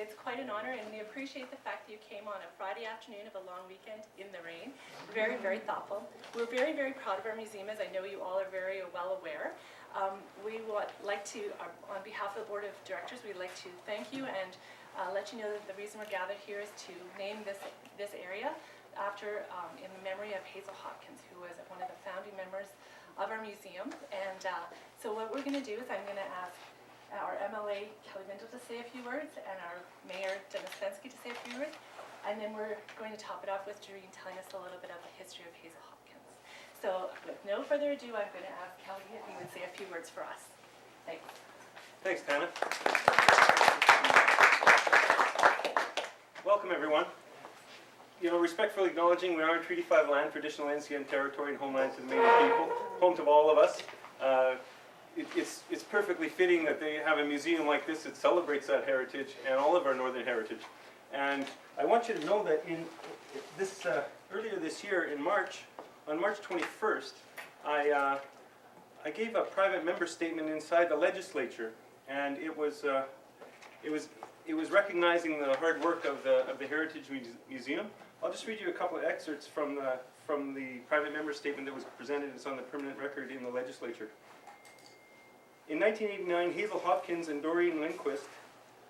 It's quite an honor, and we appreciate the fact that you came on a Friday afternoon of a long weekend in the rain. Very, very thoughtful. We're very, very proud of our museum, as I know you all are very well aware. We would like to, on behalf of the Board of Directors, we'd like to thank you and let you know that the reason we're gathered here is to name this area after, in the memory of Hazel Hopkins, who was one of the founding members of our museum. And so what we're going to do is I'm going to ask our MLA Kelly Bindle to say a few words and our Mayor Dennis Fensky to say a few words, and then we're going to top it off with Doreen telling us a little bit of the history of Hazel Hopkins. So with no further ado, I'm going to ask Kelly if he would say a few words for us. Thanks. Thanks, Tana. Welcome, everyone. Respectfully acknowledging we are in Treaty 5 land, traditional NCN territory, and homeland to the Métis people, home to all of us. It's perfectly fitting that they have a museum like this that celebrates that heritage and all of our northern heritage. And I want you to know that in this earlier this year, in March, on March 21st, I gave a private member statement inside the legislature, and it was recognizing the hard work of the Heritage Museum. I'll just read you a couple of excerpts from the private member statement that was presented. It's on the permanent record in the legislature. In 1989, Hazel Hopkins and Doreen Lindquist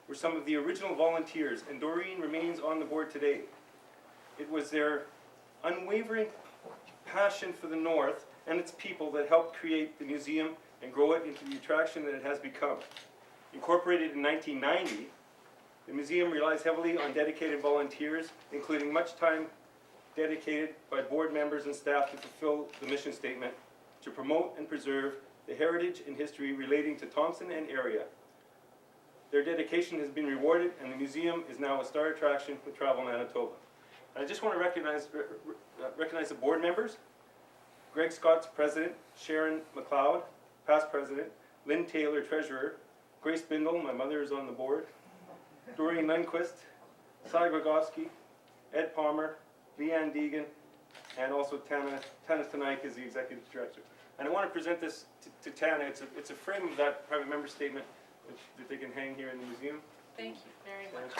were some of the original volunteers, and Doreen remains on the board today. It was their unwavering passion for the North and its people that helped create the museum and grow it into the attraction that it has become. Incorporated in 1990, the museum relies heavily on dedicated volunteers, including much time dedicated by board members and staff to fulfill the mission statement to promote and preserve the heritage and history relating to Thompson and area. Their dedication has been rewarded, and the museum is now a star attraction with Travel Manitoba. And I just want to recognize the board members. Greg Scott's president, Sharon McLeod, past president, Lynn Taylor, treasurer, Grace Bindle, my mother is on the board, Doreen Lindquist, Cy Grogowski, Ed Palmer, Leanne Deegan, and also Tana Tanaik is the executive director. And I want to present this to Tana. It's a frame of that private member statement that they can hang here in the museum. Thank you very much.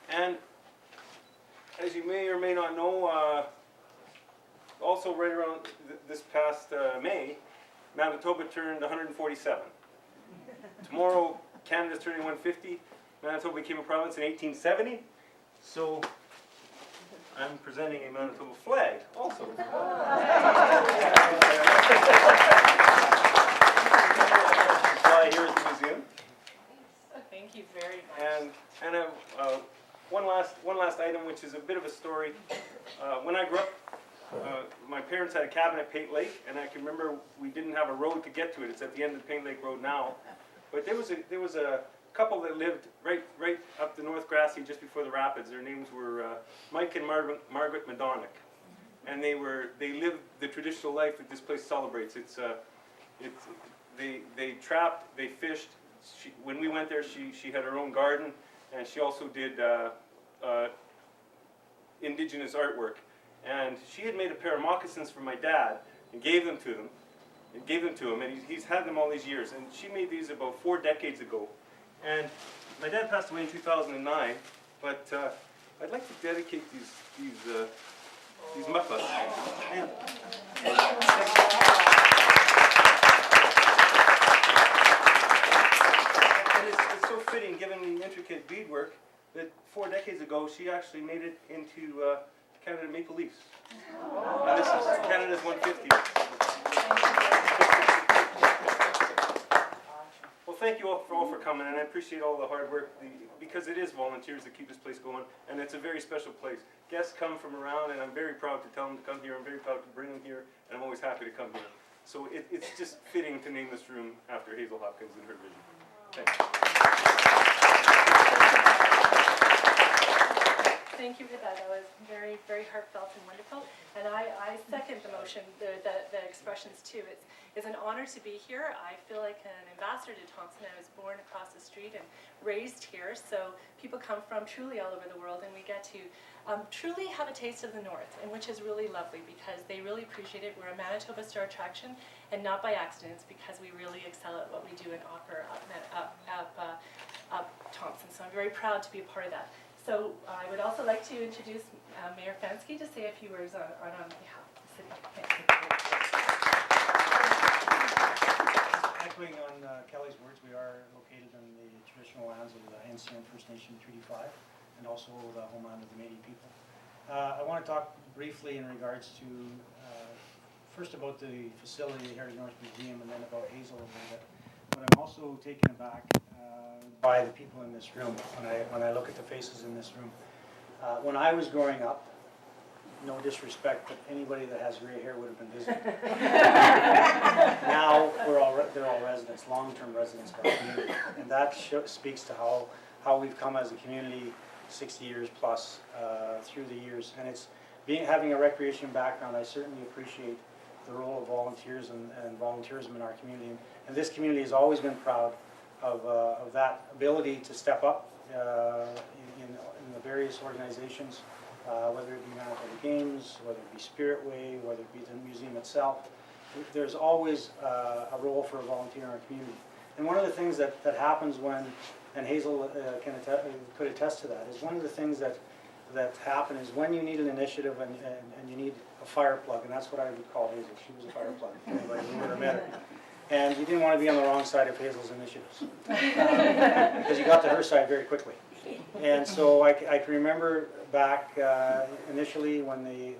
And as you may or may not know, also right around this past May, Manitoba turned 147. Tomorrow, Canada's turning 150. Manitoba became a province in 1870. So I'm presenting a Manitoba flag also. Fly here at the museum. Thank you very much. And one last item, which is a bit of a story. When I grew up, my parents had a cabin at Paint Lake, and I can remember we didn't have a road to get to it. It's at the end of Paint Lake Road now. But there was a couple that lived right up the North Grassy just before the rapids. Their names were Mike and Margaret Madonic, and they lived the traditional life that this place celebrates. They trapped, they fished. When we went there, she had her own garden, and she also did indigenous artwork. And she had made a pair of moccasins for my dad and gave them to him, and he's had them all these years. And she made these about 4 decades ago. And my dad passed away in 2009, but I'd like to dedicate these muffas. And it's so fitting, given the intricate beadwork, that 4 decades ago she actually made it into Canada Maple Leafs. And this is Canada's 150. Well, thank you all for coming, and I appreciate all the hard work, because it is volunteers that keep this place going, and it's a very special place. Guests come from around, and I'm very proud to tell them to come here. I'm very proud to bring them here, and I'm always happy to come here. So it's just fitting to name this room after Hazel Hopkins and her vision. Thanks. Thank you for that. That was very, very heartfelt and wonderful. And I second the motion, the expressions too. It's an honor to be here. I feel like an ambassador to Thompson. I was born across the street and raised here, so people come from truly all over the world, and we get to truly have a taste of the North, and which is really lovely because they really appreciate it. We're a Manitoba Star attraction, and not by accident. It's because we really excel at what we do and offer up Thompson. So I'm very proud to be a part of that. So I would also like to introduce Mayor Fensky to say a few words on behalf of the city. Thank you. Echoing on Kelly's words, we are located on the traditional lands of the NCN First Nation Treaty 5 and also the homeland of the Métis people. I want to talk briefly in regards to first about the facility, the Heritage North Museum, and then about Hazel a little bit. But I'm also taken aback by the people in this room when I look at the faces in this room. When I was growing up, no disrespect, but anybody that has gray hair would have been visiting. Now they're all residents, long-term residents of our community, and that speaks to how we've come as a community 60 years plus through the years. And it's having a recreation background. I certainly appreciate the role of volunteers and volunteerism in our community, and this community has always been proud of that ability to step up in the various organizations. Whether it be Manitoba Games, whether it be Spirit Way, whether it be the museum itself, there's always a role for a volunteer in our community. And one of the things that happens when, and Hazel could attest to that, is one of the things that happen is when you need an initiative and you need a fire plug, and that's what I would call Hazel. She was a fire plug, if anybody who ever met her. And you didn't want to be on the wrong side of Hazel's initiatives because you got to her side very quickly. And so I can remember back initially when they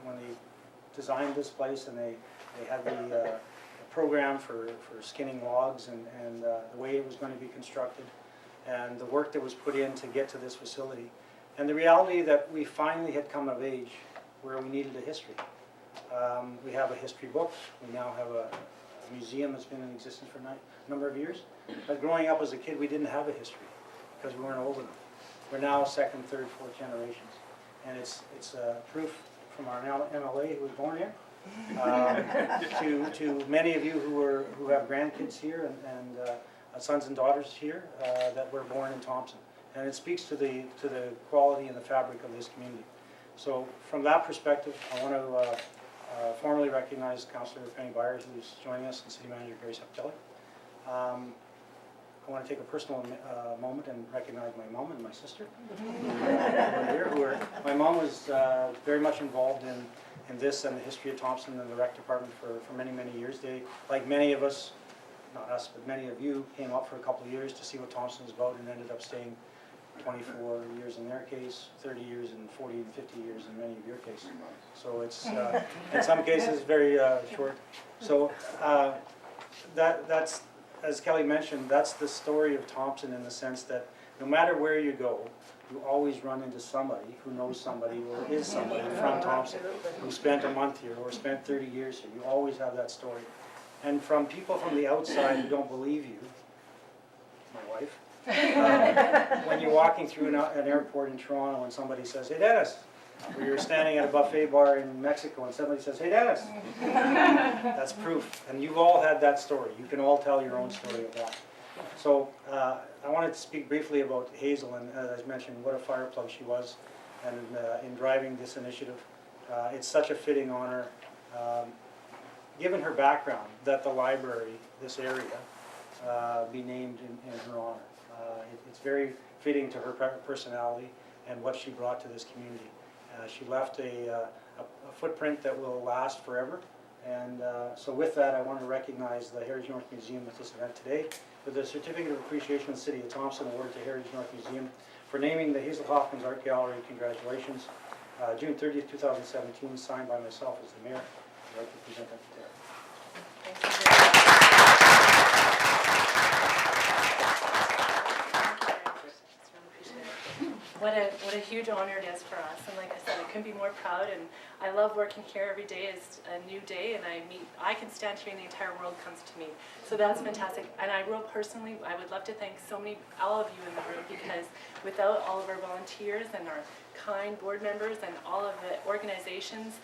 designed this place and they had the program for skinning logs and the way it was going to be constructed and the work that was put in to get to this facility. And the reality that we finally had come of age where we needed a history. We have a history book. We now have a museum that's been in existence for a number of years. But growing up as a kid, we didn't have a history because we weren't old enough. We're now second, third, fourth generations. And it's proof from our MLA who was born here, to many of you who have grandkids here and sons and daughters here that were born in Thompson. And it speaks to the quality and the fabric of this community. So from that perspective, I want to formally recognize Councillor Penny Byers, who's joining us, and City Manager Grace Kelly. I want to take a personal moment and recognize my mom and my sister. My mom was very much involved in this and the history of Thompson and the rec department for many, many years. They, like many of us, not us, but many of you, came up for a couple of years to see what Thompson was about and ended up staying 24 years in their case, 30 years and 40 and 50 years in many of your cases. So it's, in some cases, very short. So that's, as Kelly mentioned, that's the story of Thompson in the sense that no matter where you go, you always run into somebody who knows somebody or is somebody from Thompson who spent a month here or spent 30 years here. You always have that story. And from people from the outside who don't believe you, my wife, when you're walking through an airport in Toronto and somebody says, "Hey Dennis," or you're standing at a buffet bar in Mexico and somebody says, "Hey Dennis," that's proof. And you've all had that story. You can all tell your own story of that. So I wanted to speak briefly about Hazel, and as I mentioned, what a fire plug she was and in driving this initiative. It's such a fitting honor, given her background, that the library, this area, be named in her honor. It's very fitting to her personality and what she brought to this community. She left a footprint that will last forever. And so with that, I want to recognize the Heritage North Museum with this event today with a Certificate of Appreciation of the City of Thompson awarded to Heritage North Museum for naming the Hazel Hopkins Art Gallery. Congratulations. June 30th, 2017, signed by myself as the mayor. I'd like to present that today. Thank you very much. What a huge honor it is for us, and like I said, I couldn't be more proud, and I love working here. Every day is a new day, and I can stand here and the entire world comes to me. So that's fantastic. And I will personally, I would love to thank all of you in the room, because without all of our volunteers and our kind board members and all of the organizations,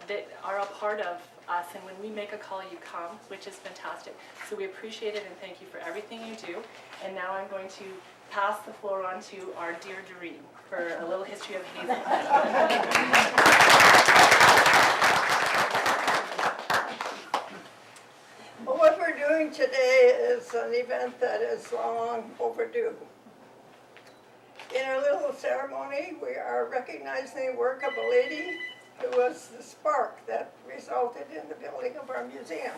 that are a part of us, and when we make a call, you come, which is fantastic. So we appreciate it and thank you for everything you do. And now I'm going to pass the floor on to our dear Doreen for a little history of Hazel. Well, what we're doing today is an event that is long overdue. In our little ceremony, we are recognizing the work of a lady who was the spark that resulted in the building of our museum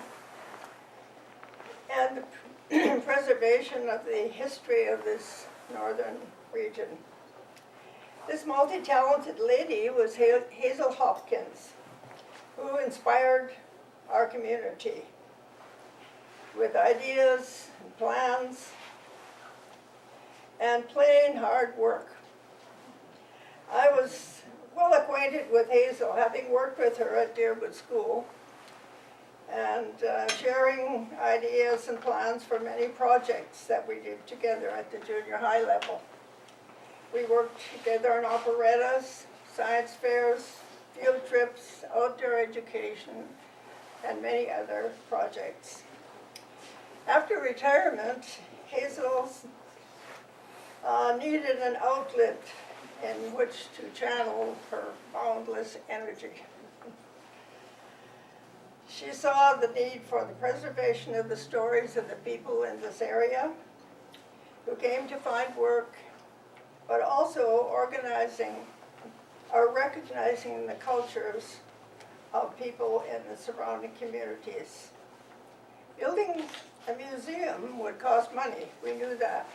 and the preservation of the history of this northern region. This multi-talented lady was Hazel Hopkins, who inspired our community with ideas and plans and plain hard work. I was well acquainted with Hazel, having worked with her at Deerwood School and sharing ideas and plans for many projects that we did together at the junior high level. We worked together on operettas, science fairs, field trips, outdoor education, and many other projects. After retirement, Hazel needed an outlet in which to channel her boundless energy. She saw the need for the preservation of the stories of the people in this area who came to find work, but also organizing or recognizing the cultures of people in the surrounding communities. Building a museum would cost money, we knew that.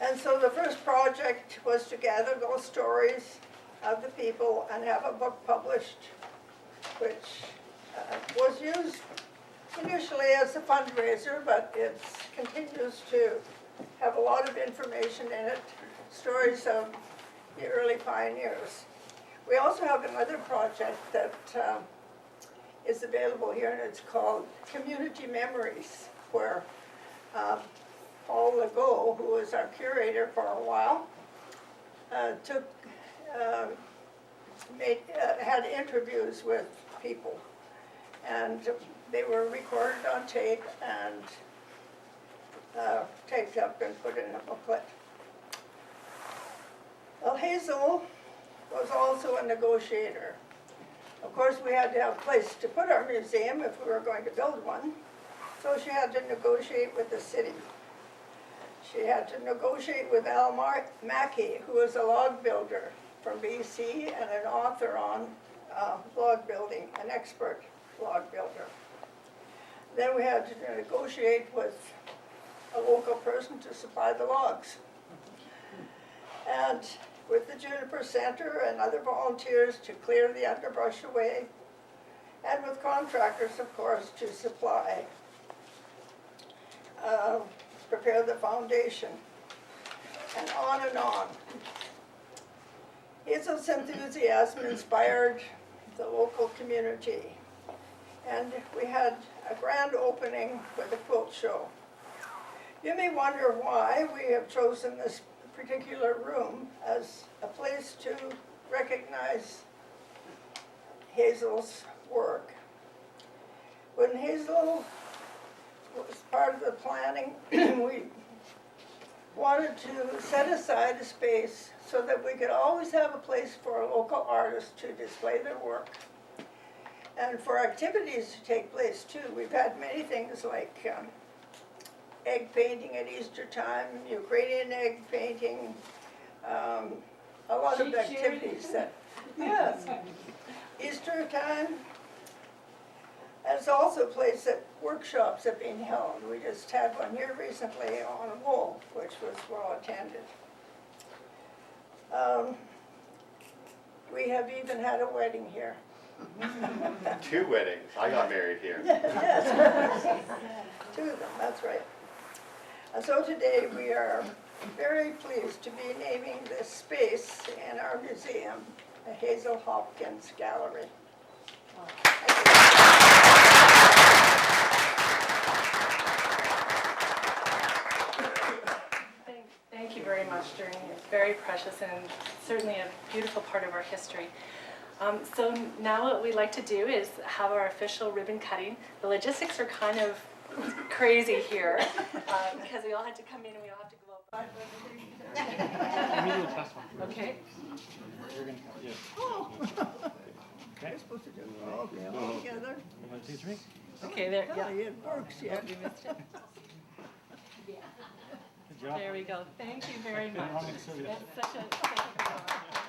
And so the first project was to gather those stories of the people and have a book published, which was used initially as a fundraiser, but it continues to have a lot of information in it, stories of the early pioneers. We also have another project that is available here, and it's called Community Memories, where Paul Legault, who was our curator for a while, had interviews with people, and they were recorded on tape and taped up and put in a booklet. Well, Hazel was also a negotiator. Of course, we had to have a place to put our museum if we were going to build one, so she had to negotiate with the city. She had to negotiate with Al Mackey, who was a log builder from BC and an author on log building, an expert log builder. Then we had to negotiate with a local person to supply the logs. And with the Juniper Center and other volunteers to clear the underbrush away, and with contractors, of course, to supply, prepare the foundation, and on and on. Hazel's enthusiasm inspired the local community, and we had a grand opening for the quilt show. You may wonder why we have chosen this particular room as a place to recognize Hazel's work. When Hazel was part of the planning, we wanted to set aside a space so that we could always have a place for local artists to display their work and for activities to take place too. We've had many things like egg painting at Easter time, Ukrainian egg painting, a lot of activities that, yes, Easter time. And it's also a place that workshops have been held. We just had one here recently on wool, which was well attended. We have even had a wedding here. 2 weddings. I got married here. Yes. 2 of them, that's right. And so today we are very pleased to be naming this space in our museum the Hazel Hopkins Gallery. Thank you very much, Doreen. It's very precious and certainly a beautiful part of our history. So now what we'd like to do is have our official ribbon cutting. The logistics are kind of crazy here because we all had to come in and we all have to go out. Okay. We're supposed to do it all together. 1, 2, 3. Okay, there, Yeah, yeah. it works, yeah. You missed it. Good job. There we go. Thank you very much. Wrong with Sylvia. That's such a